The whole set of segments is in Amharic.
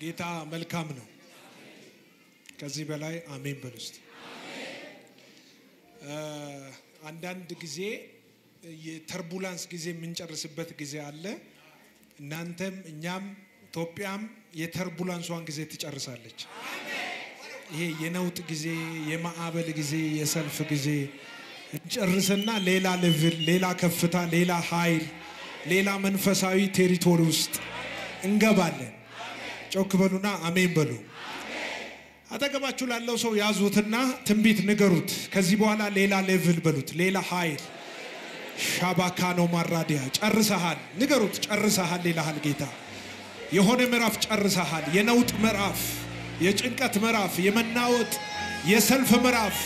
ጌታ መልካም ነው ከዚህ በላይ አሜን በሉስቲ አንዳንድ ጊዜ የተርቡላንስ ጊዜ የምንጨርስበት ጊዜ አለ እናንተም እኛም ኢትዮጵያም የተርቡላንሷን ጊዜ ትጨርሳለች ይሄ የነውጥ ጊዜ የማዕበል ጊዜ የሰልፍ ጊዜ እንጨርስና ሌላ ሌቭል ሌላ ከፍታ ሌላ ኃይል ሌላ መንፈሳዊ ቴሪቶሪ ውስጥ እንገባለን ጮክ በሉና አሜን በሉ አጠገባችሁ ላለው ሰው ያዙትና ትንቢት ንገሩት ከዚህ በኋላ ሌላ ሌቭል በሉት ሌላ ኃይል ሻባካኖ ማራዲያ ጨርሰሃል ንገሩት ጨርሰሃል ይላል ጌታ የሆነ ምዕራፍ ጨርሰሃል የነውጥ ምዕራፍ የጭንቀት ምዕራፍ የመናወጥ የሰልፍ ምዕራፍ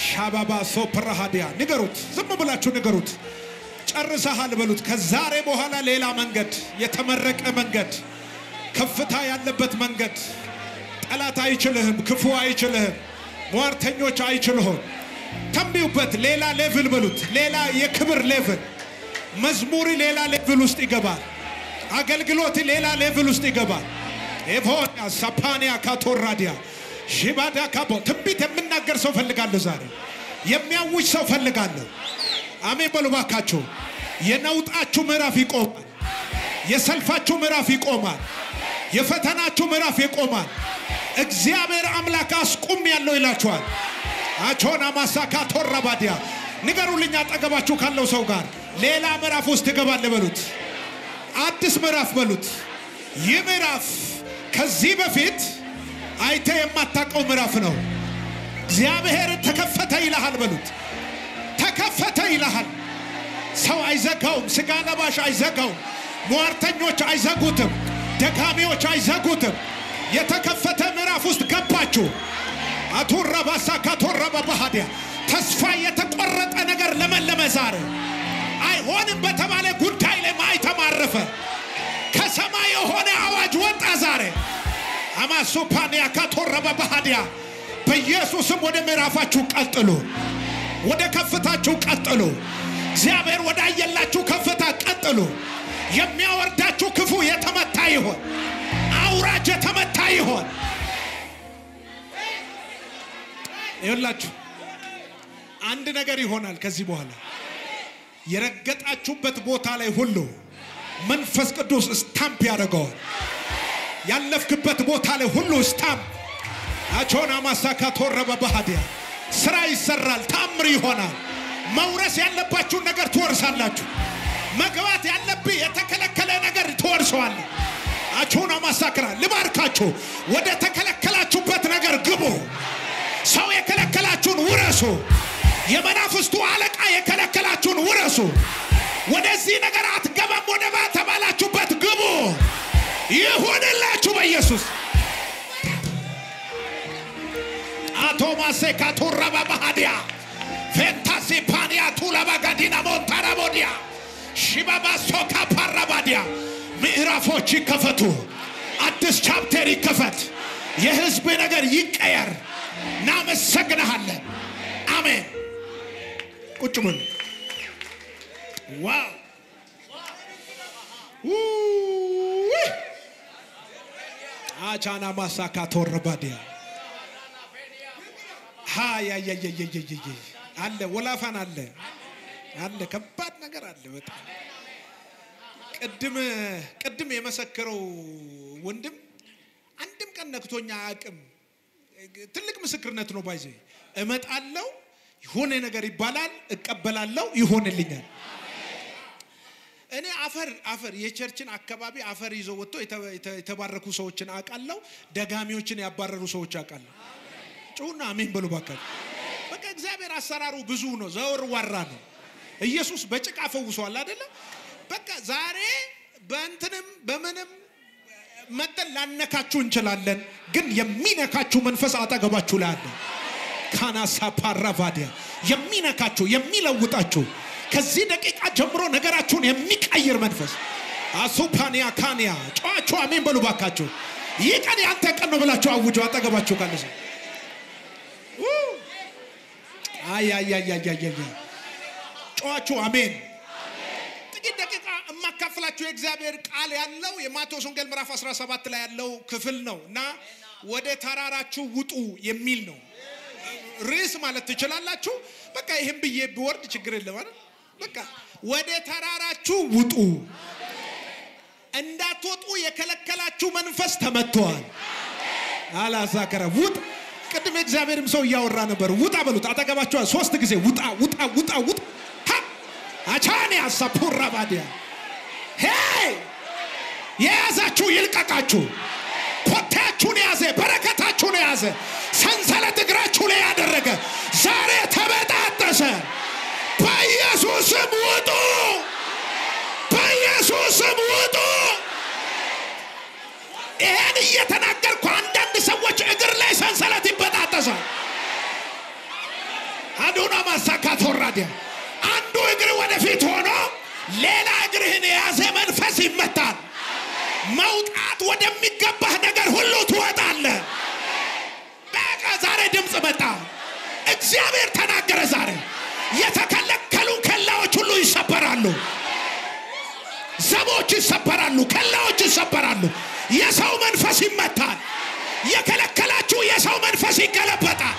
ሻባባ ሶፕራሃዲያ ንገሩት ዝም ብላችሁ ንገሩት ጨርሰሃል በሉት ከዛሬ በኋላ ሌላ መንገድ የተመረቀ መንገድ ከፍታ ያለበት መንገድ ጠላት አይችልህም ክፉ አይችልህም ሟርተኞች አይችልህም ተንቢውበት ሌላ ሌቭል በሉት ሌላ የክብር ሌቭል መዝሙሪ ሌላ ሌቭል ውስጥ ይገባል አገልግሎት ሌላ ሌቭል ውስጥ ይገባል ኤቮኒያ ሳፓኒያ ካቶራዲያ ሺባዳ ካቦ ትንቢት የምናገር ሰው ፈልጋለሁ ዛሬ የሚያውጅ ሰው ፈልጋለሁ አሜን በሉ ባካችሁ የነውጣችሁ ምዕራፍ ይቆማል የሰልፋችሁ ምዕራፍ ይቆማል የፈተናችሁ ምዕራፍ ይቆማል እግዚአብሔር አምላክ አስቁም ያለው ይላችኋል አቾና ማሳካ ቶራባዲያ ንገሩልኛ አጠገባችሁ ካለው ሰው ጋር ሌላ ምዕራፍ ውስጥ ይገባል በሉት አዲስ ምዕራፍ በሉት ይህ ምዕራፍ ከዚህ በፊት አይተ የማታቀው ምዕራፍ ነው እግዚአብሔር ተከፈተ ይላል በሉት ተከፈተ ይላል ሰው አይዘጋውም ስጋ ለባሽ አይዘጋውም ሟርተኞች አይዘጉትም ደካሚዎች አይዘጉትም የተከፈተ ምዕራፍ ውስጥ ገባችሁ አቱራባሳ ካቶራባ ባህዲያ ተስፋ የተቆረጠ ነገር ለመለመ ዛሬ አይሆንም በተባለ ጉዳይ ላይ ማይተማረፈ ከሰማይ የሆነ አዋጅ ወጣ ዛሬ አማሶፓኒያ ካቶራባ ባህዲያ በኢየሱስም ወደ ምዕራፋችሁ ቀጥሉ ወደ ከፍታችሁ ቀጥሉ እግዚአብሔር ወደ አየላችሁ ከፍታ ቀጥሉ የሚያወርዳችሁ ክፉ የተመታ ይሆን አውራጅ የተመታ ይሆን ይኸውላችሁ አንድ ነገር ይሆናል ከዚህ በኋላ የረገጣችሁበት ቦታ ላይ ሁሉ መንፈስ ቅዱስ ስታምፕ ያደርገዋል ያለፍክበት ቦታ ላይ ሁሉ ስታምፕ አቾና ማሳካ ተወረበ ባህዲያ ስራ ይሰራል ታምር ይሆናል መውረስ ያለባችሁ ነገር ትወርሳላችሁ መግባት ያለብህ የተከለከለ ነገር ትወርሰዋል አቾና ማሳከራ ልባርካችሁ ወደ ተከለከላችሁበት ነገር ግቡ ሰው የከለከላችሁን ውረሱ የመናፍስቱ አለቃ የከለከላችሁን ውረሱ ወደዚህ ነገር አትገባም ወደ ባተባላችሁበት ግቡ ይሁንላችሁ በኢየሱስ አቶማሴ ካቶራባ ባህዲያ ፌንታሲ ፓኒያ ቱላባ ጋዲና ሞንታራቦዲያ ሺባባ ሶካ ፓራባዲያ ምዕራፎች ይከፈቱ አዲስ ቻፕተር ይከፈት የህዝብ ነገር ይቀየር እናመሰግናለን አሜን ቁጭ በሉ ዋው አቻና ማሳካ ተወረባዲያ ሃያ አለ ወላፋን አለ ከባድ ነገር አለ በጣም ቅድም የመሰከረው ወንድም አንድም ቀን ነክቶኛ አቅም ትልቅ ምስክርነት ነው ባይዘ እመጣለው ይሆነ ነገር ይባላል እቀበላለሁ ይሆንልኛል እኔ አፈር የቸርችን አካባቢ አፈር ይዘው ወጥቶ የተባረኩ ሰዎችን አቃለው ደጋሚዎችን ያባረሩ ሰዎች አቃለው ጩና አሜን በሉ ባካችሁ በቃ እግዚአብሔር አሰራሩ ብዙ ነው ዘወር ዋራ ነው ኢየሱስ በጭቃ ፈውሷል አይደለ በቃ ዛሬ በእንተንም በመንም መተን ላነካችሁ እንችላለን ግን የሚነካችሁ መንፈስ አጠገባችሁ ላይ አለ ካናሳ ፓራቫዲያ የሚነካችሁ የሚለውጣችሁ ከዚህ ደቂቃ ጀምሮ ነገራችሁን የሚቀይር መንፈስ አሱፓኒያ ካኒያ ጫቹ አሜን በሉ ባካችሁ ይህ ቀን ያንተ ቀን ነው ብላችሁ አውጁ አጠገባችሁ ካለ ሰው አይ ጫቹ አሜን ጥቂት ደቂቃ ማካፈላችሁ የእግዚአብሔር ቃል ያለው የማቴዎስ ወንጌል ምዕራፍ 17 ላይ ያለው ክፍል ነውና ወደ ተራራችሁ ውጡ የሚል ነው ርዕስ ማለት ትችላላችሁ በቃ ይሄን ብዬ ብወርድ ችግር የለም አይደል በቃ ወደ ተራራችሁ ውጡ እንዳትወጡ የከለከላችሁ መንፈስ ተመቷል አላዛከረ ውጥ ቅድም እግዚአብሔርም ሰው ያወራ ነበር ውጣ በሉት አጠገባችሁ 3 ጊዜ ውጣ ውጣ ውጣ ውጣ አቻኔ አሳፖራ ባዲያ ሄይ ያዛችሁ ይልቀቃችሁ ኮታችሁን ያዘ በረከታችሁን ያዘ ሰንሰለት እግራችሁ ላይ ያደረገ ዛሬ ተበጣጠሰ በኢየሱስ ስም ውጡ በኢየሱስ ስም ውጡ ይሄን እየተናገርኩ አንዳንድ ሰዎች እግር ላይ ሰንሰለት ይበጣጠሳል አዶና ማሳካት ወራዲያ አንዱ እግር ወደፊት ሆኖ ሌላ እግርህን የያዘ መንፈስ ይመታል መውጣት ወደሚገባህ ነገር ሁሉ ትወጣለህ በቃ ዛሬ ድምጽ መጣ እግዚአብሔር ተናገረ ዛሬ የተከለከሉ ከላዎች ሁሉ ይሰበራሉ ዘቦች ይሰበራሉ ከላዎች ይሰበራሉ የሰው መንፈስ ይመታል የከለከላችሁ የሰው መንፈስ ይገለበጣል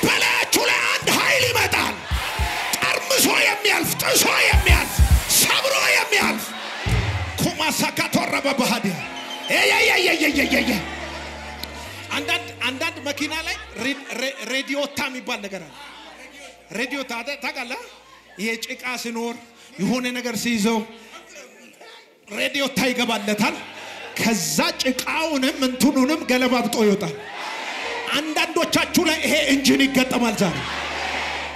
በላያችሁ ላይ አንድ ኃይል ይመጣል ጠርምሶ የሚያልፍ ጥሶ የሚያልፍ ሰብሮ የሚያልፍ ኩማሳካቶራ በባህዲያ ኤየየየየየየ አንዳንድ መኪና ላይ ሬዲዮታ የሚባል ነገር አለ ሬዲዮታ ታውቃለህ ይሄ ጭቃ ሲኖር የሆነ ነገር ሲይዘው ሬዲዮታ ይገባለታል ከዛ ጭቃውንም እንትኑንም ገለባብጦ ይወጣል አንዳንዶቻችሁ ላይ ይሄ ኢንጂን ይገጠማል ዛሬ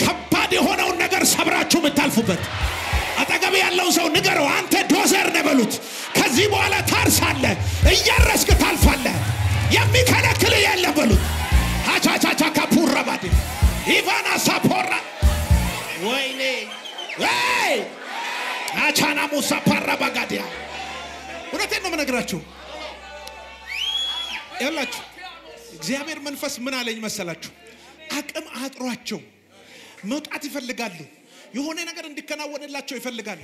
ከባድ የሆነውን ነገር ሰብራችሁ ምታልፉበት አጠገብ ያለው ሰው ንገረው አንተ ዶዘር ነህ በሉት ከዚህ በኋላ ታርሳለህ እያረስክ ታልፋለህ የሚከለክል የለም በሉት አቻቻቻ ካፑራ ባዲ ኢቫና ሳፖራ ወይኔ ወይ አቻና ሙሳ ፓራ ባጋዲያ ወራቴን ነው መነግራችሁ ያላችሁ እግዚአብሔር መንፈስ ምን አለኝ መሰላችሁ አቅም አጥሯቸው መውጣት ይፈልጋሉ የሆነ ነገር እንዲከናወንላቸው ይፈልጋሉ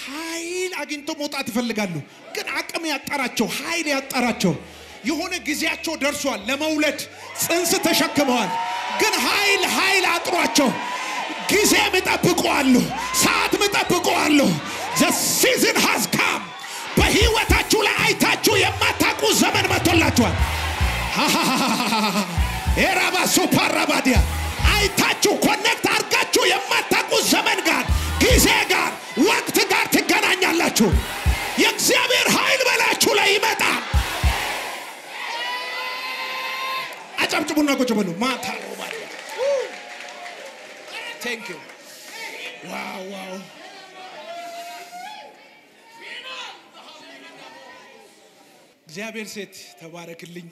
ኃይል አግኝቶ መውጣት ይፈልጋሉ ግን አቅም ያጣራቸው ኃይል ያጣራቸው የሆነ ጊዜያቸው ደርሷል ለመውለድ ጽንስ ተሸክመዋል ግን ኃይል አጥሯቸው ጊዜ መጠብቁአሉ ሰዓት መጠብቁአሉ the season has come በህይወታችሁ ላይ አይታችሁ የማታውቁ ዘመን መጥቶላችኋል ኤራባ ሱፐራባዲያ አይታችሁ ኮኔክት አርጋችሁ የማታውቁ ዘመን ጋር ጊዜ ጋር ወቅት ጋር ትገናኛላችሁ የእግዚአብሔር ኃይል በላችሁ ላይ ይመጣል አጨብጭቡና ቁጭ በሉ ማታሩ ባዲያ thank you wow እግዚአብሔር ሴት ተባረክልኝ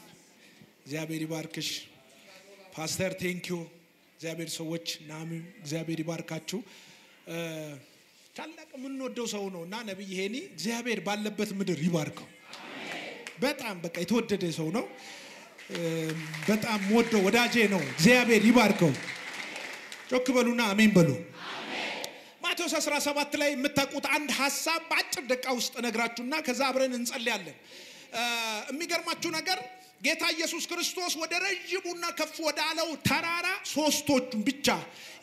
እግዚአብሔር ይባርክሽ ፓስተር ቴንክ ዩ እግዚአብሔር ሰዎች ናም እግዚአብሔር ይባርካችሁ ታላቅ ምን ወደው ሰው ነውና ነብይ ሄኒ እግዚአብሔር ባለበት ምድር ይባርከው በጣም በቃ የተወደደ ሰው ነው በጣም ወደው ወዳጄ ነው እግዚአብሔር ይባርከው ጮክ በሉና አሜን በሉ ማቴዎስ 17 ላይ የምታውቁት አንድ ሐሳብ በአጭር ደቂቃ ውስጥ ነግራችሁና ከዛ አብረን እንጸልያለን የሚገርማችሁ ነገር ጌታ ኢየሱስ ክርስቶስ ወደ ረጅሙና ከፍ ወዳለው ተራራ ሶስቶቹን ብቻ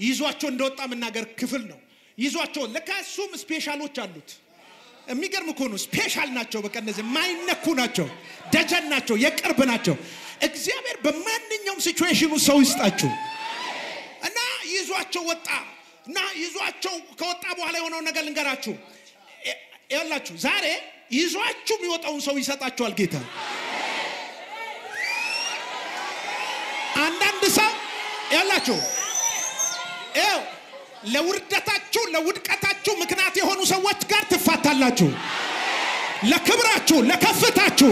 ይዟቸው እንደወጣ መናገር ክፍል ነው ይዟቸው ለካሱም ስፔሻሎች አሉት የሚገርም እኮ ነው ስፔሻል ናቸው በቃ እነዚህ ማይነኩ ናቸው ደጀን ናቸው የቅርብ ናቸው እግዚአብሔር በማንኛውም ሲቹዌሽኑ ሰው ይስጣችሁ እና ይዟቸው ወጣ እና ይዟቸው ከወጣ በኋላ የሆነው ነገር ልንገራችሁ ያላችሁ ዛሬ ይዟችሁ የሚወጣውን ሰው ይሰጣችኋል ጌታ አንዳንድ ሰው ያላችሁ ለውርደታችሁ ለውድቀታችሁ ምክንያት የሆኑ ሰዎች ጋር ትፋታላችሁ ለክብራችሁ ለከፍታችሁ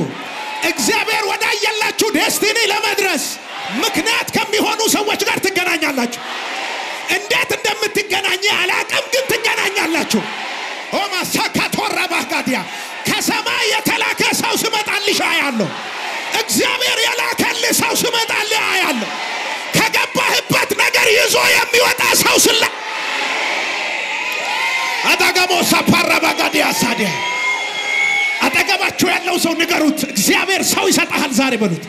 እግዚአብሔር ወዳየላችሁ ዴስቲኒ ለመድረስ ምክንያት ከሚሆኑ ሰዎች ጋር ትገናኛላችሁ እንዴት እንደምትገናኙ አላቀም ግን ትገናኛላችሁ ኦማ ሳካቶራ ባጋዲያ ከሰማይ የተላከ ሰው ሲመጣልሽ አያለሁ እግዚአብሔር የላከልህ ሰው ሲመጣልህ አያለሁ ከገባህበት ነገር ይዞ የሚወጣ ሰው ስለ አዳጋሞ ሳፓራ ባጋዲያ ሳዲያ አጠገባችሁ ያለው ሰው ንገሩት እግዚአብሔር ሰው ይሰጣል ዛሬ በሉት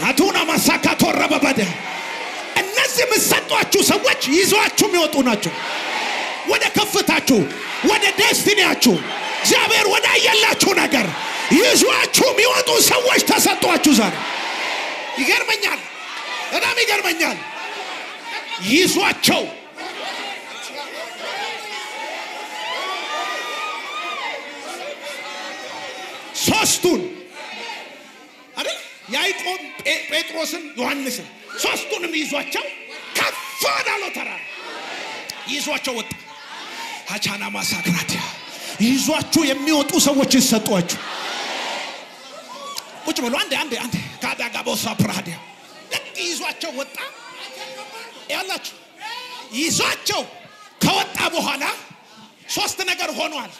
አቱና ማሳካቶ ረበበደ እነዚህ ምሰጧችሁ ሰዎች ይዟችሁ የሚወጡ ናቸው ወደ ከፍታችሁ ወደ ዴስቲኒያችሁ እግዚአብሔር ወደ አየላችሁ ነገር ይዟችሁ የሚወጡ ሰዎች ተሰጧችሁ ዛሬ ይገርመኛል በጣም ይገርመኛል ይዟቸው ሶስቱን አይደል ያዕቆብ ጴጥሮስን ዮሐንስን ሶስቱንም ይዟቸው ከፋዳሎ ተራራ ይዟቸው ወጣ አቻና ማሳክራቲያ ይዟችሁ የሚወጡ ሰዎች ይሰጧችሁ ቁጭ ብሎ አንዴ ካዳጋቦሳ ፕራዲያ ለጥ ይዟቸው ወጣ ያላችሁ ይዟቸው ከወጣ በኋላ ሶስት ነገር ሆኗል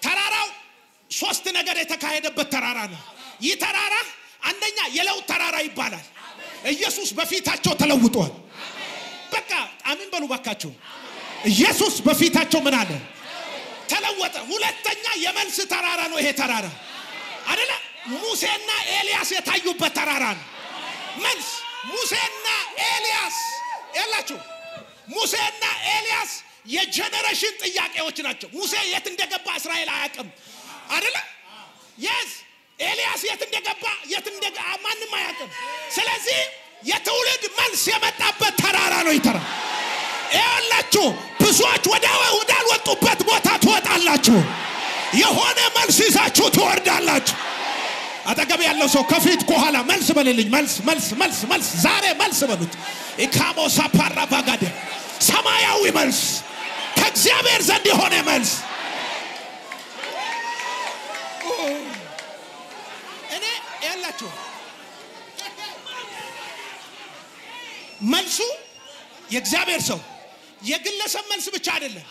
ተራራው ሶስት ነገር የተካሄደበት ተራራ ነው ይህ ተራራ አንደኛ የለውጥ ተራራ ይባላል ኢየሱስ በፊታቸው ተለውጧል በቃ አሜን በሉ ባካችሁ ኢየሱስ በፊታቸው ምን አለ ተለወጠ ሁለተኛ የመልስ ተራራ ነው ይሄ ተራራ አይደለ ሙሴና ኤልያስ የታዩበት ተራራ ነው መልስ ሙሴና ኤልያስ ያላችሁ ሙሴና ኤልያስ የጀነሬሽን ጥያቄዎች ናቸው ሙሴ የት እንደገባ እስራኤል አያውቅም አይደለ yes ኤልያስ የት እንደገባ ማንንም አያውቅም ስለዚህ የትውልድ መልስ የመጣበት ተራራ ነው ይተራ ያላችሁ ብዙዎች ወዳልወጡበት ቦታ ትወጣላችሁ የሆነ መልስ ይዛችሁ ትወርዳላችሁ አጠገብ ያለው ሰው ከፊት ከኋላ መልስ በልልኝ መልስ ዛሬ መልስ በሉት ኢካሞሳ ፓራባጋደ ሰማያዊ መልስ ከእግዚአብሔር ዘንድ የሆነ መልስ እኔ ያላችሁ መልሱ የእግዚአብሔር ሰው የግለሰብ መልስ ብቻ አይደለም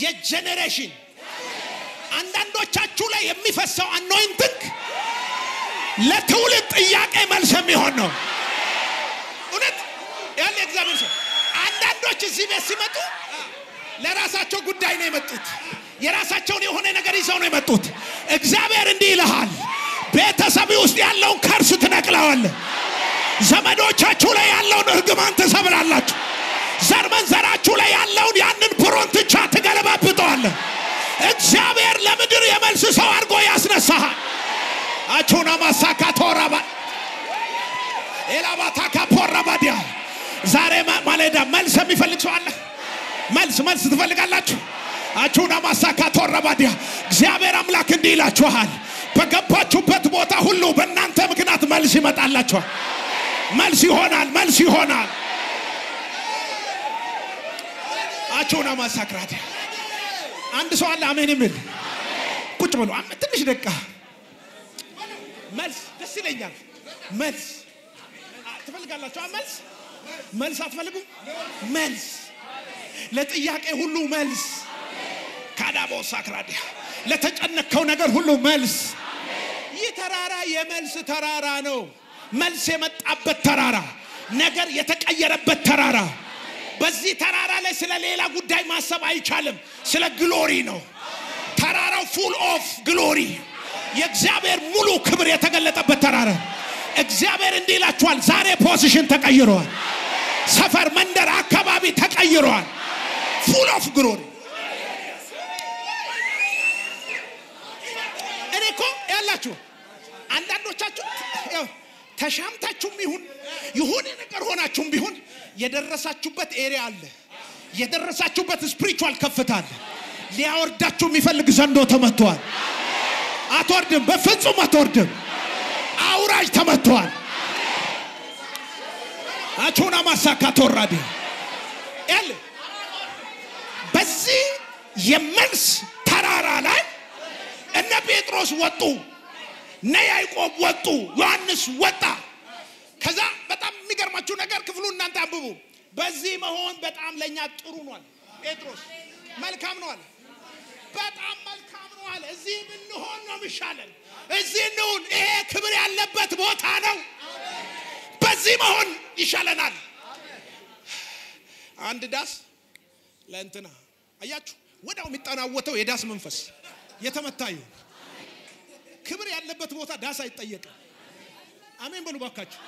የጀነሬሽን አንዳንዶቻችሁ ላይ የሚፈሰው አኖይንቲንግ ለትውልድ ጥያቄ መልስ የሚሆን ነው እውነት ያለ እግዚአብሔር ሰው አንዳንዶች እዚህ ቤት ሲመጡ ለራሳቸው ጉዳይ ነው የመጡት የራሳቸውን የሆነ ነገር ይዘው ነው የመጡት እግዚአብሔር እንዲህ ይልሃል ቤተሰብ ውስጥ ያለውን ከርስ ትነቅለዋለህ ዘመዶቻችሁ ላይ ያለውን እርግማን ትሰብራላችሁ ዘራችሁ ላይ ያለውን ያንን ፕሮንትቻ ትገለባብጠዋለህ እግዚአብሔር ለምድር የመልስ ሰው አድርጎ ያስነሳሃል አቹና ማሳካቶራባ ኤላባታካ ፖራባዲያ ዛሬ ማለዳ መልስ የሚፈልግ ሰው አለ መልስ ትፈልጋላችሁ አቹና ማሳካቶራባዲያ እግዚአብሔር አምላክ እንዲህ ይላችኋል በገባችሁበት ቦታ ሁሉ በእናንተ ምክንያት መልስ ይመጣላችኋል መልስ ይሆናል አቹና ማሳክራዲያ አንድ ሰው አለ አሜን ይምል ቁጭ ብሎ ትንሽ ደቂቃ መልስ ደስ ይለኛል መልስ ትፈልጋላችሁ መልስ አትፈልጉም መልስ ለጥያቄ ሁሉ መልስ ካዳቦ ሳክራዲያ ለተጨነቀው ነገር ሁሉ መልስ ይህ ተራራ የመልስ ተራራ ነው መልስ የመጣበት ተራራ ነገር የተቀየረበት ተራራ በዚህ ተራራ ላይ ስለ ሌላ ጉዳይ ማሰብ አይቻልም ስለ ግሎሪ ነው ተራራው ፉል ኦፍ ግሎሪ የእግዚአብሔር ሙሉ ክብር የተገለጠበት ተራራ እግዚአብሔር እንዲህ ይላችኋል ዛሬ ፖዚሽን ተቀይሯል ሰፈር መንደር አካባቢ ተቀይሯል ፉል ኦፍ ግሎሪ እኔኮ ያላችሁ አንዳንዶቻችሁ ተሻምታችሁም ይሁን ነገር ሆናችሁም ቢሆን የደረሳችሁበት ኤሪያ አለ የደረሳችሁበት ስፒሪቹዋል ከፍታ አለ ሊያወርዳችሁ የሚፈልግ ዘንዶ ተመቷል አትወርድም በፍጹም አትወርድም አውራጅ ተመቷል አቹና ማሳካቶራዲ ኤል በዚህ የመልስ ተራራ ላይ እነ ጴጥሮስ ወጡ እነ ያዕቆብ ወጡ ዮሐንስ ወጣ ከዛ በጣም የሚገርማችሁ ነገር ክፍሉ እናንተ አንብቡ በዚህ መሆን በጣም ለኛ ጥሩ ነው አለ ጴጥሮስ መልካም ነው አለ በጣም መልካም ነው አለ እዚህ ብንሆን ነው የሚሻለን እዚህ ነው ይሄ ክብር ያለበት ቦታ ነው በዚህ መሆን ይሻለናል አንድ ዳስ ለእንትና አያችሁ ወዳው የሚጣናወተው የዳስ መንፈስ የተመታዩ ክብር ያለበት ቦታ ዳስ አይጠየቅም። አሜን በሉ ባካችሁ።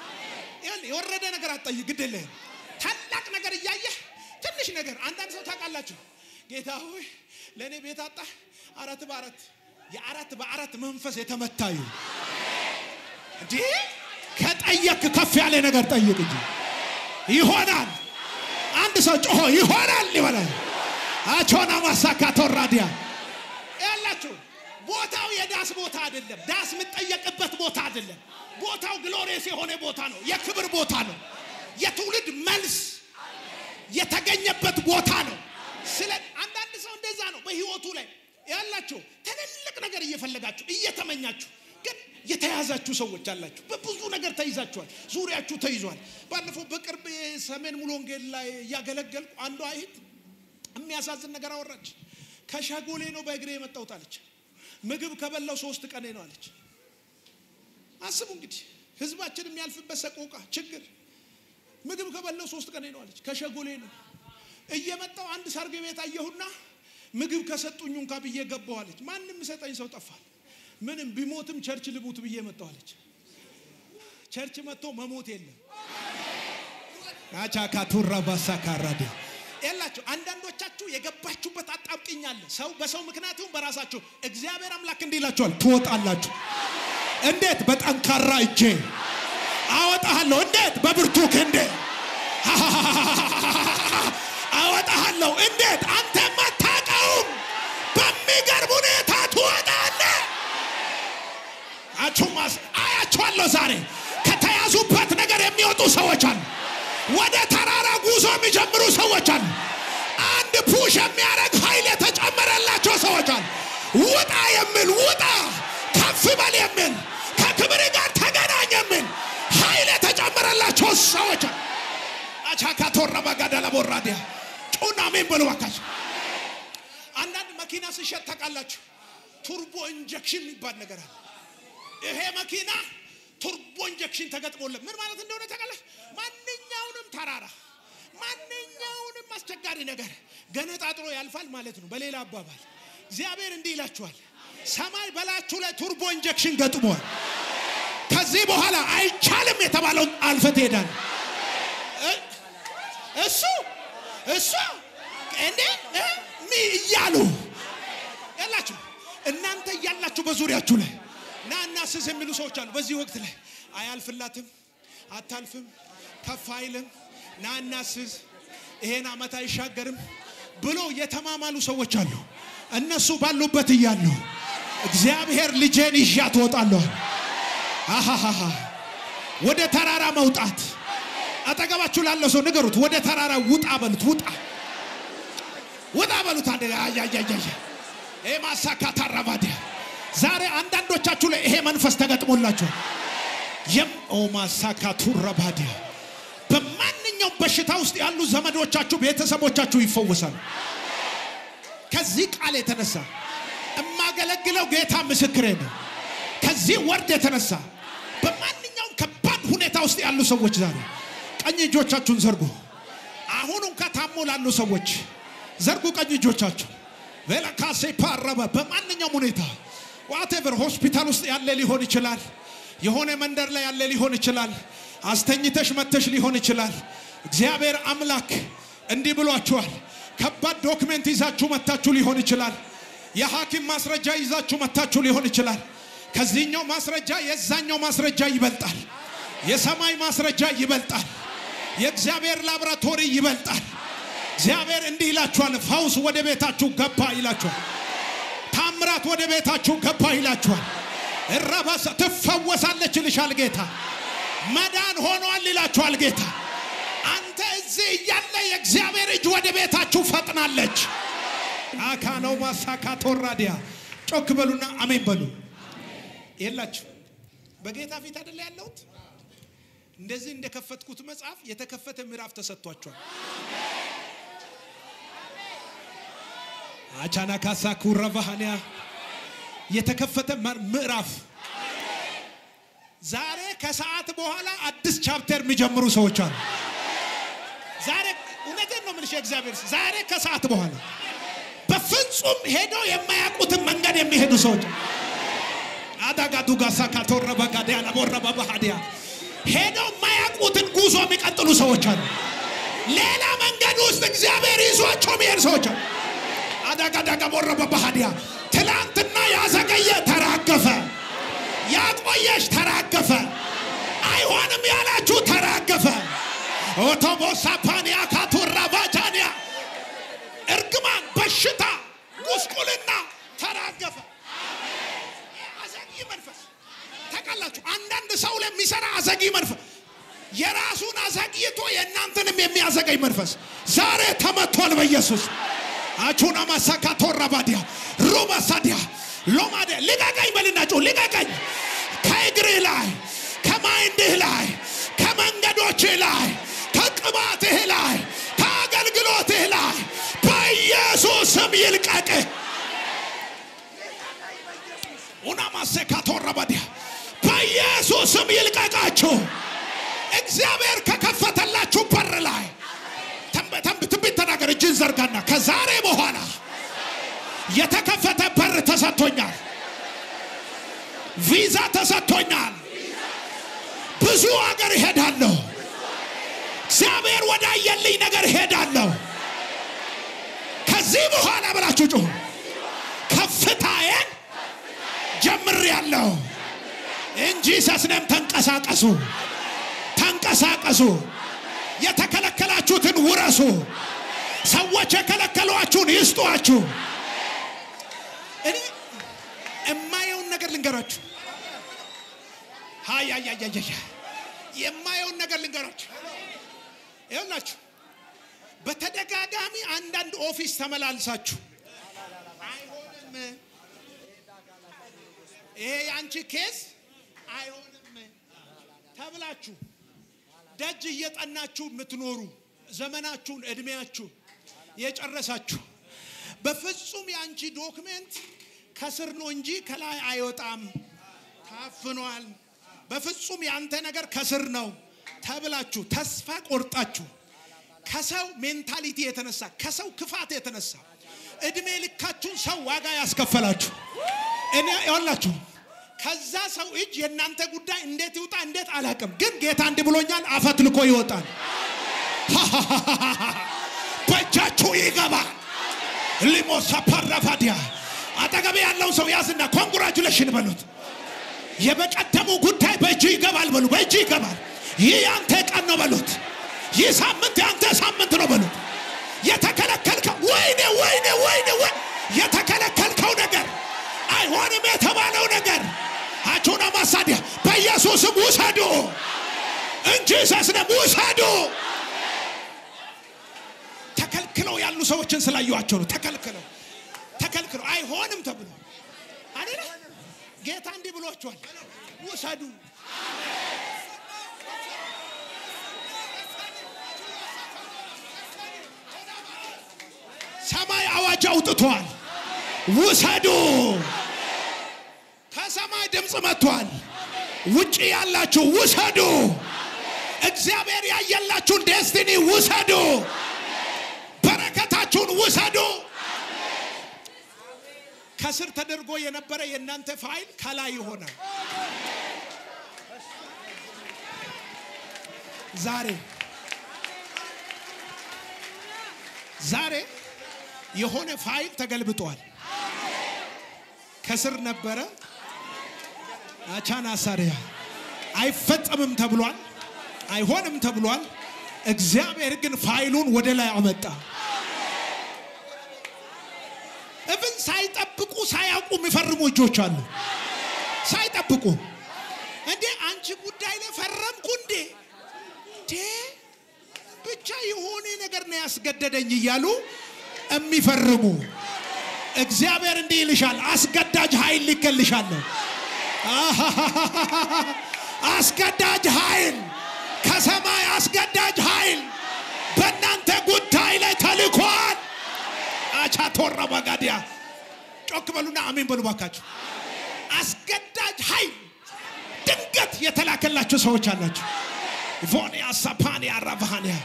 ይሄን የወረደ ነገር አትጠይቅ ግድልህ። ታላቅ ነገር እያየህ ትንሽ ነገር አንዳንድ ሰው ታውቃላችሁ ጌታ ሆይ ለኔ ቤት አጣ 4 በ4 የአራት በአራት መንፈስ የተመታዩ እንዴ ከጠየቅ ከፍ ያለ ነገር ጠይቅ እንጂ ይሆናል። አንድ ሰው ጮሆ ይሆናል ይበላል። አቾና ማሳካቶ ራዲያ ያላችሁ ቦታው የዳስ ቦታ አይደለም። ዳስ የምትጠየቅበት ቦታ አይደለም። ቦታው ግሎሪየስ የሆነ ቦታ ነው። የክብር ቦታ ነው። የትውልድ መልስ የተገኘበት ቦታ ነው። ስለ አንዳንድ ሰው እንደዛ ነው በህይወቱ ላይ ያላችሁ ትልልቅ ነገር እየፈለጋችሁ እየተመኛችሁ ግን የተያዛችሁ ሰዎች አላችሁ። በብዙ ነገር ተይዛችኋል። ዙሪያችሁ ተይዟል። ባለፈው በቅርብ ሰሜን ሙሉ ወንጌል ላይ ያገለገልኩ አንዷ አይት የሚያሳዝን ነገር አወራች። ከሻጎሌ ነው በእግሬ የመጣሁት አለች። ምግብ ከበላው 3 ቀን ነው አለች። አስቡ እንግዲህ ህዝባችን የሚያልፍበት ሰቆቃ ችግር። ምግብ ከበላው 3 ቀን ነው አለች። ከሻጎሌ ነው እየመጣው አንድ ሰርግ ቤት አየሁና ምግብ ከሰጡኝ እንኳን ብዬ ገባሁ አለች። ማንንም ሰጠኝ ሰው ጠፋ። ምንም ቢሞትም ቸርች ልቡት ብዬ መጣሁ አለች። ቸርች መጥቶ መሞት የለም። አቻካ ቱራ ባሳካራዲ ያላችሁ አንዳንዶቻችሁ የገባችሁበት አጣብቂኝ አለ። ሰው በሰው ምክንያት ይሁን በራሳችሁ እግዚአብሔር አምላክ እንዲላችኋል ትወጣላችሁ። እንዴት? በጠንካራ እጄ አወጣለሁ። እንዴት? በብርቱ ክንዴ አወጣለሁ። እንዴት? አንተ ማታውቀው በሚገርም ሁኔታ ትወጣለህ። አቹማስ አያችኋለሁ። ዛሬ ከተያዙበት ነገር የሚወጡ ሰዎች አሉ። ወደ ተራራ ጉዞ የሚጀምሩ ሰዎች አሉ። አንድ ፑሽ የሚያረግ ኃይል የተጨመረላቸው ሰዎች አሉ። ውጣ የሚል ውጣ፣ ከፍ በል የሚል ከክብር ጋር ተገናኝ የሚል ኃይል የተጨመረላቸው ሰዎች አሉ። አቻካ ተወረባ ጋዳላ ቦራዲያ ጩና ምን በሉ ባካችሁ። አንዳንድ መኪና ሲሸጥ ታውቃላችሁ ቱርቦ ኢንጀክሽን የሚባል ነገር አለ። ይሄ መኪና ቱርቦ ኢንጀክሽን ተገጥሞለት ምን ማለት እንደሆነ ታውቃላችሁ? ማንኛውንም ተራራ ማንኛውንም አስቸጋሪ ነገር ገነጣጥሎ ያልፋል ማለት ነው። በሌላ አባባል እግዚአብሔር እንዲህ ይላችኋል፣ ሰማይ በላችሁ ላይ ቱርቦ ኢንጀክሽን ገጥሟል። ከዚህ በኋላ አይቻልም የተባለውን አልፈት ሄዳል። እሱ እንዴ ይያሉ ያላችሁ እናንተ ያላችሁ በዙሪያችሁ ላይ ናናስስ የሚሉ ሰዎች አሉ። በዚህ ወቅት ላይ አያልፍላትም፣ አታልፍም፣ ከፍ አይልም፣ ናናስስ ይሄን አመት አይሻገርም ብሎ የተማማሉ ሰዎች አሉ። እነሱ ባሉበት ይያሉ እግዚአብሔር ልጄን ይሻት ወጣለሁ አሃሃ ወደ ተራራ መውጣት አጠገባችሁ ላለው ሰው ንገሩት፣ ወደ ተራራ ውጣ በሉት። ውጣ በሉት። አንዴ አያያያያ ማሳካ ተራባደ። ዛሬ አንዳንዶቻችሁ ላይ ይሄ መንፈስ ተገጥሞላችኋል። ማሳካ ተራባደ። በማንኛውም በሽታ ውስጥ ያሉ ዘመዶቻችሁ ቤተሰቦቻችሁ ይፈወሳሉ። ከዚህ ቃል የተነሳ እማገለግለው ጌታ ምስክሬ ነው። ከዚህ ወርድ የተነሳ በማንኛውም ከባድ ሁኔታ ውስጥ ያሉ ሰዎች ዛሬ ቀኝ እጆቻችሁን ዘርጉ። አሁን እንኳን ታሞ ላሉ ሰዎች ዘርጉ ቀኝ እጆቻችሁ። ወለካሴ ፓራባ በማንኛውም ሁኔታ whatever ሆስፒታል ውስጥ ያለ ሊሆን ይችላል፣ የሆነ መንደር ላይ ያለ ሊሆን ይችላል፣ አስተኝተሽ መተሽ ሊሆን ይችላል። እግዚአብሔር አምላክ እንዲህ ብሏችኋል። ከባድ ዶክመንት ይዛችሁ መታችሁ ሊሆን ይችላል። የሐኪም ማስረጃ ይዛችሁ መታችሁ ሊሆን ይችላል። ከዚህኛው ማስረጃ የዛኛው ማስረጃ ይበልጣል። የሰማይ ማስረጃ ይበልጣል። የእግዚአብሔር ላብራቶሪ ይበልጣል። እግዚአብሔር እንዲህ ይላችኋል፣ ፈውስ ወደ ቤታችሁ ገባ ይላችኋል። ታምራት ወደ ቤታችሁ ገባ ይላችኋል። እራባሳ ተፈወሳለች ይልሻል ጌታ። መዳን ሆኗል ይላችኋል ጌታ። አንተ እዚህ ያለ የእግዚአብሔር እጅ ወደ ቤታችሁ ፈጥናለች። አካናው ማሳካ ተወራዲያ ጮክ በሉና አሜን በሉ። ይላችሁ በጌታ ፊት አይደል ያለሁት? እንደዚህ እንደከፈትኩት መጽሐፍ የተከፈተ ምዕራፍ ተሰጥቷቸዋል። አቻና ካሳኩ ረባሃኒያ የተከፈተ ምዕራፍ። ዛሬ ከሰዓት በኋላ አዲስ ቻፕተር የሚጀምሩ ሰዎች አሉ። ዛሬ እውነቴን ነው የምልሽ እግዚአብሔር ዛሬ ከሰዓት በኋላ በፍጹም ሄደው የማያውቁትን መንገድ የሚሄዱ ሰዎች አዳጋዱጋ ሳካቶረ በጋዲያ ለቦረ በባሃዲያ ሄደው ማያቁትን ጉዞ የሚቀጥሉ ሰዎች አሉ። ሌላ መንገድ ውስጥ እግዚአብሔር ይዟቸው የሚሄድ ሰዎች አሉ። አዳጋዳጋ ቦረ በባሃዲያ ትላንትና ያዘገየ ተራገፈ፣ ያቆየሽ ተራገፈ፣ አይሆንም ያላችሁ ተራገፈ። ኦቶቦሳ ፓኒያ ካቶራ ባጃኒያ እርግማን፣ በሽታ፣ ጉስቁልና ተራገፈ። አዘጊ መንፈስ ተቀላችሁ። አንዳንድ ሰው ለሚሰራ አዘጊ መንፈስ የራሱን አዘግይቶ የእናንተንም የሚያዘገይ መንፈስ ዛሬ ተመቷል በኢየሱስ። አቹና ማሳካቶራ ባዲያ ሩባ ሳዲያ ሎማደ ልቀቀኝ በልናጩ ልቀቀኝ ከእግርህ ላይ ከማይንድህ ላይ ከመንገዶችህ ላይ ከቅባትህ ላይ ከአገልግሎትህ ላይ በኢየሱስ ስም ይልቀቅህ። ኡና ማሳካቶራ ባዲያ በኢየሱስ ስም ይልቀቃችሁ። እግዚአብሔር ከከፈተላችሁ በር ላይ ትንቢት ተናገር። እጅን ዘርጋና ከዛሬ በኋላ የተከፈተ በር ተሰጥቶኛል፣ ቪዛ ተሰጥቶኛል፣ ብዙ ሀገር ሄዳለሁ፣ እግዚአብሔር ወዳየልኝ ነገር ሄዳለሁ። ከዚህ በኋላ ብላችሁ ጩሁ፣ ከፍታዬን ጀምሬያለሁ እንጂ ሰስነም ተንቀሳቀሱ፣ ተንቀሳቀሱ። የተከለከላችሁትን ውረሱ። ሰዎች የከለከሏችሁን ይስጧችሁ። እኔ የማየውን ነገር ልንገራችሁ። የማየውን ነገር ልንገራችሁ። ይኸውላችሁ በተደጋጋሚ አንዳንድ ኦፊስ ተመላልሳችሁ አይሆንም፣ ይሄ ያንቺ ኬስ አይሆንም ተብላችሁ ደጅ እየጠናችሁ የምትኖሩ ዘመናችሁን እድሜያችሁን የጨረሳችሁ በፍጹም ያንቺ ዶክመንት ከስር ነው እንጂ ከላይ አይወጣም፣ ታፍኗል፣ በፍጹም ያንተ ነገር ከስር ነው ተብላችሁ ተስፋ ቆርጣችሁ ከሰው ሜንታሊቲ የተነሳ ከሰው ክፋት የተነሳ እድሜ ልካችሁን ሰው ዋጋ ያስከፈላችሁ እኔ ያላችሁ ከዛ ሰው እጅ የናንተ ጉዳይ እንዴት ይውጣ እንዴት አላቀም፣ ግን ጌታ እንዲህ ብሎኛል፣ አፈት ልኮ ይወጣል። በእጃችሁ ይገባል። ሊሞሳ ፓራፋዲያ አጠገቤ ያለው ሰው ያዝና ኮንግራቹሌሽን በሉት። የበቀደሙ ጉዳይ በእጅ ይገባል በሉ። በእጅ ይገባል። ይህ ያንተ ቀን ነው በሉት። ይህ ሳምንት ያንተ ሳምንት ነው በሉት። የተከለከልከው ወይኔ ወይኔ ወይኔ የተከለከልከው ነገር አይሆንም የተባለው ነገር አቹና ማሳዲያ በኢየሱስም ውሰዱ እንጂ ሰስነም ውሰዱ። ተከልክለው ያሉ ሰዎችን ስላዩአቸው ነው። ተከልክለው አይሆንም ተብሎ አይደል? ጌታ እንዲህ ብሏቸዋል፣ ውሰዱ። ሰማይ አዋጅ አውጥቷል፣ ውሰዱ። ከሰማይ ድምጽ መጥቷል፣ ውጪ ያላችሁ ውሰዱ። እግዚአብሔር ያየላችሁን ዴስቲኒ ውሰዱ። በረከታችሁን ውሰዱ። ከስር ተደርጎ የነበረ የናንተ ፋይል ከላይ ይሆናል። ዛሬ የሆነ ፋይል ተገልብጧል። ከስር ነበረ አቻና ሳሪያ አይፈጸምም ተብሏል፣ አይሆንም ተብሏል። እግዚአብሔር ግን ፋይሉን ወደ ላይ አመጣ። እብን ሳይጠብቁ ሳያውቁ የሚፈርሙ እጆች አሉ። ሳይጠብቁ እንዴ አንቺ ጉዳይ ላይ ፈረምኩ እንዴ ብቻ የሆነ ነገር ነው ያስገደደኝ እያሉ የሚፈርሙ እግዚአብሔር እንዲህ ይልሻል፣ አስገዳጅ ኃይል ልከልሻል። አስገዳጅ ኃይል ከሰማይ አስገዳጅ ኃይል በእናንተ ጉዳይ ላይ ተልኳል። አቻቶራ ባጋዲያ ጮክ በሉና አሜን በሉ ባካችሁ። አስገዳጅ ኃይል ድንገት የተላከላችሁ ሰዎች አላችሁ። ቮኒያ ሳፓኒያ ራቫሃኒያ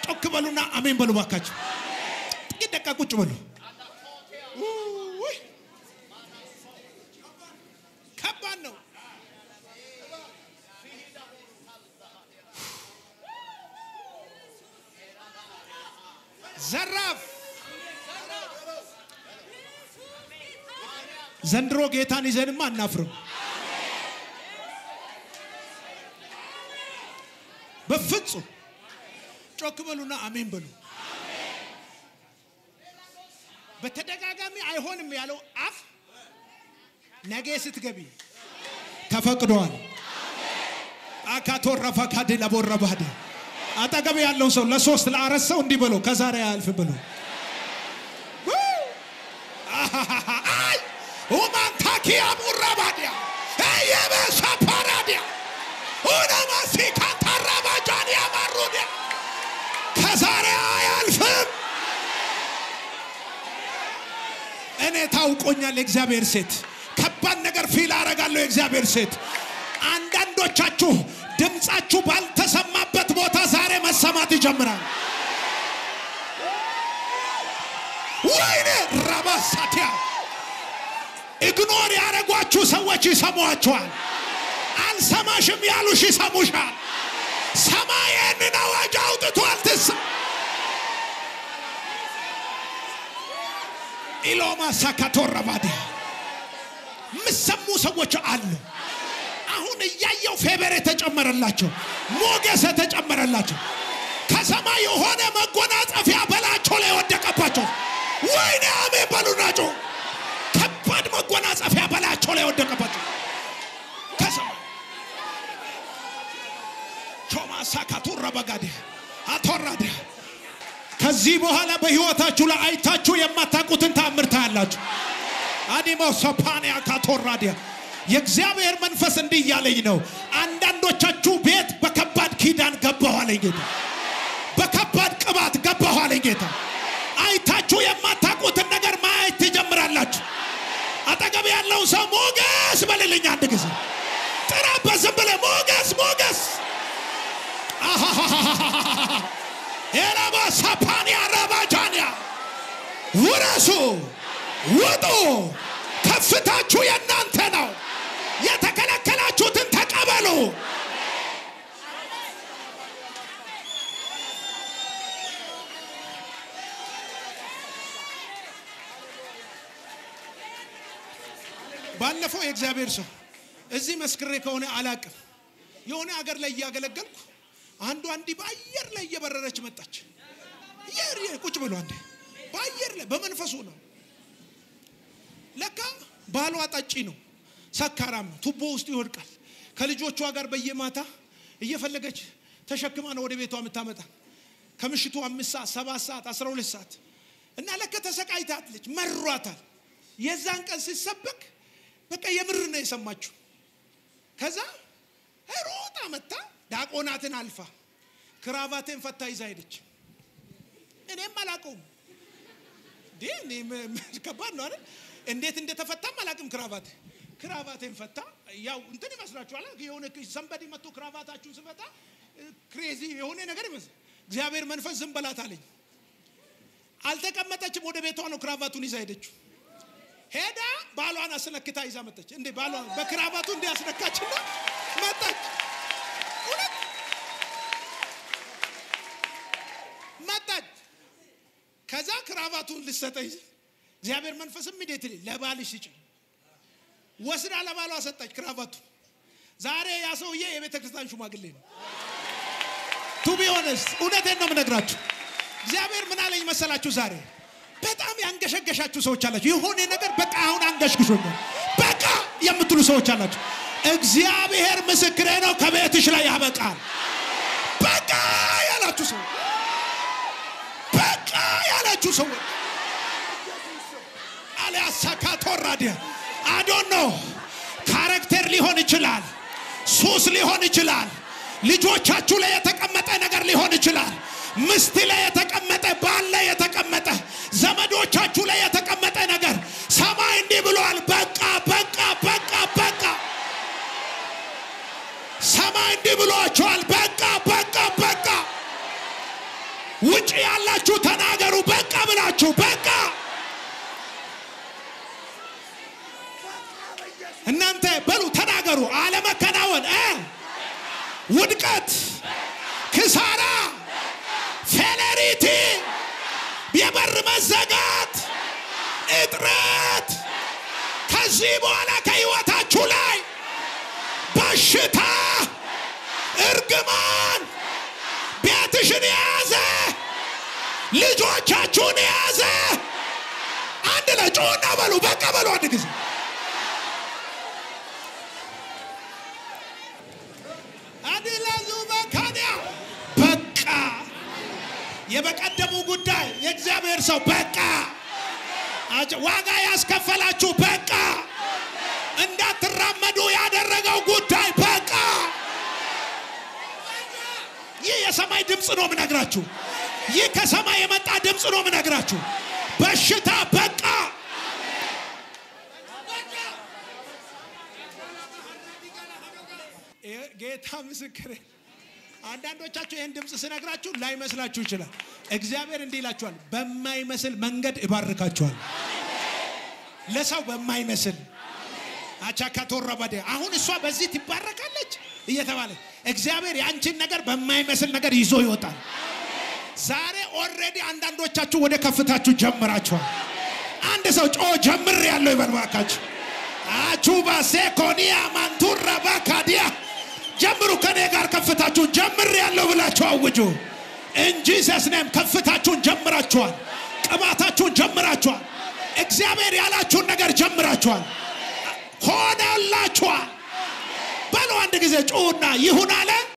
ጮክ በሉና አሜን በሉ ባካችሁ። ጥቂት ደቂቃ ቁጭ በሉ። ከባድ ነው። ዘራፍ ዘንድሮ ጌታን ይዘንማ አናፍርም በፍጹም ጮክ በሉና አሜን በሉ በተደጋጋሚ አይሆንም ያለው አፍ ነገ ስትገቢ ተፈቅዷል አካቶራ ፈካደ ለቦረባደ አጠገብ ያለው ሰው ለሶስት ለአራት ሰው እንዲህ በለው ከዛሬ አልፍ በለው አይ ኡማንታኪያ ሙራባዲያ አየበሳ ፓራዲያ ኡናማሲ ካታራባጃኒያ ማሩዲያ ከዛሬ አልፍም እኔ ታውቆኛል የእግዚአብሔር ሴት ከባድ ነገር ፊል አረጋለሁ የእግዚአብሔር ሴት አንዳንዶቻችሁ ድምጻችሁ ባልተሰማበት ቦታ ዛሬ መሰማት ይጀምራል ወይኔ ራባሳቲያ ኢግኖር ያረጓችሁ ሰዎች ይሰሙአችኋል አልሰማሽም ያሉሽ ይሰሙሻል ሰማይን አዋጅ አውጥቷል ትስ ኢሎማ ሳካቶራባዲ ምሰሙ ሰዎች አሉ አሁን ያያው ፌቨር ተጨመረላቸው ሞገስ ተጨመረላቸው ከሰማይ የሆነ መጎናጸፊያ በላቸው ላይ ወደቀባቸው ወይኔ አሜን በሉናጮ ከባድ መጎናጸፊያ በላቸው ላይ ወደቀባቸው ከሰማይ ቾማ ሳካቶራባጋዲ አቶራዲ ከዚህ በኋላ በህይወታችሁ ላይ አይታችሁ የማታውቁትን ተአምር ታያላችሁ አዲሞ ሶፓኒያ ካቶራዲያ የእግዚአብሔር መንፈስ እንዲህ ያለኝ ነው አንዳንዶቻችሁ ቤት በከባድ ኪዳን ገባው አለኝ ጌታ በከባድ ቅባት ገባው አለኝ ጌታ አይታችሁ የማታውቁትን ነገር ማየት ትጀምራላችሁ አጠገብ ያለው ሰው ሞገስ በልልኝ አንድ ጊዜ ጥራበት ዝም ብለህ ሞገስ ሞገስ ኤላባ ሳፓኒያ ራባጃኒያ ውረሱ ውጡ ከፍታችሁ የናንተ ነው የተከለከላችሁትን ተቀበሉ ባለፈው የእግዚአብሔር ሰው እዚህ መስክሬ ከሆነ አላቅም የሆነ ሀገር ላይ ያገለገልኩ አንዱ አንዲ ባየር ላይ እየበረረች መጣች የር ቁጭ ብሎ አንዴ ባየር ላይ በመንፈሱ ነው ለካ ባሏ ጠጪ ነው ሰካራም ቱቦ ውስጥ ይወድቃል ከልጆቿ ጋር በየማታ እየፈለገች ተሸክማ ነው ወደ ቤቷ የምታመጣ ከምሽቱ 5 ሰዓት 7 ሰዓት 12 ሰዓት እና ለካ ተሰቃይታለች መሯታል የዛን ቀን ሲሰበክ በቃ የምር ነው የሰማችው ከዛ ሮጣ መጣ ዳቆናትን አልፋ ክራቫቴን ፈታ ይዛ ሄደች እኔም አላቀውም ዲኔ ከባድ ነው አይደል እንዴት እንደተፈታም አላቅም ክራቫቴን ፈታ ያው እንትን ይመስላችኋል የሆነ ሰምበዲ መጥቶ ክራቫታችሁን ሲፈታ ክሬዚ የሆነ ነገር ይመስል እግዚአብሔር መንፈስ ዝም በላት አለኝ አልተቀመጠችም ወደ ቤቷ ነው ክራቫቱን ይዛ ሄደችው ሄዳ ባሏን አስነክታ ይዛ መጣች እንዴ ባሏን በክራቫቱ እንዲያስነካችና መጣች መጣች ከዛ ክራቫቱን ልሰጠኝ እግዚአብሔር መንፈስም እንዴት ለባልሽ ይጭ ወስዳ ለባሏ ሰጣች ክራቫቱ ዛሬ ያ ሰውዬ የቤተ ክርስቲያን ሽማግሌ ነው ቱ ቢ ሆነስት እውነቴን ነው የምነግራችሁ እግዚአብሔር ምን አለኝ መሰላችሁ ዛሬ በጣም ያንገሸገሻችሁ ሰዎች አላችሁ የሆነ ነገር በቃ አሁን አንገሽግሾኛል በቃ የምትሉ ሰዎች አላችሁ እግዚአብሔር ምስክሬ ነው ከቤትሽ ላይ ያበቃል በቃ ያላችሁ ሰው በቃ ያላችሁ ሰው አለያሳካቶራዲያ I don't know ካራክተር ሊሆን ይችላል ሱስ ሊሆን ይችላል ልጆቻችሁ ላይ የተቀመጠ ነገር ሊሆን ይችላል ምስት ላይ የተቀመጠ ባል ላይ የተቀመጠ ዘመዶቻችሁ ላይ የተቀመጠ ነገር ሰማይ እንዲህ ብሏል በቃ በቃ በቃ በቃ ሰማይ እንዲህ ብሏችኋል በቃ በቃ በቃ ውጪ ያላችሁ ተናገሩ በቃ ብላችሁ በቃ እናንተ በሉ ተናገሩ አለመከናወን ውድቀት ክሳራ ፌለሪቲ በር መዘጋት እጥረት ከዚህ በኋላ ከህይወታችሁ ላይ በሽታ እርግማን ቤትሽን ያዘ ልጆቻችሁን ያዘ አንድ ለጮና በሉ በቃ በሉ አንድ ጊዜ አዲላዙ በካዲያ በቃ የበቀደሙ ጉዳይ የእግዚአብሔር ሰው በቃ ዋጋ ያስከፈላችሁ በቃ እንዳትራመዱ ያደረገው ጉዳይ በቃ ይህ የሰማይ ድምጽ ነው ምነግራችሁ ይህ ከሰማይ የመጣ ድምጽ ነው ምነግራችሁ በሽታ በቃ ጌታ ምስክሬ አንዳንዶቻችሁ ይሄን ድምጽ ስነግራችሁ ላይመስላችሁ ይችላል እግዚአብሔር እንዲህ ይላችኋል በማይመስል መንገድ ይባርካችኋል ለሰው በማይመስል አቻካቶረባደ አሁን እሷ በዚህ ትባረካለች እየተባለ እግዚአብሔር ያንቺን ነገር በማይመስል ነገር ይዞ ይወጣል ዛሬ ኦሬዲ አንዳንዶቻችሁ ወደ ከፍታችሁ ጀምራችኋል አንድ ሰው ጮ ጀምር ያለው ይበርባካችሁ አቹባ ሴኮኒያ ማንቱራ ባካዲያ ጀምሩ ከኔ ጋር ከፍታችሁ ጀምር ያለው ብላችሁ አውጁ እንጂ ሰስነም ከፍታችሁን ጀምራችኋል ቅባታችሁን ጀምራችኋል እግዚአብሔር ያላችሁን ነገር ጀምራችኋል ሆነላችኋል በሉ አንድ ጊዜ ጮና ይሁን አለ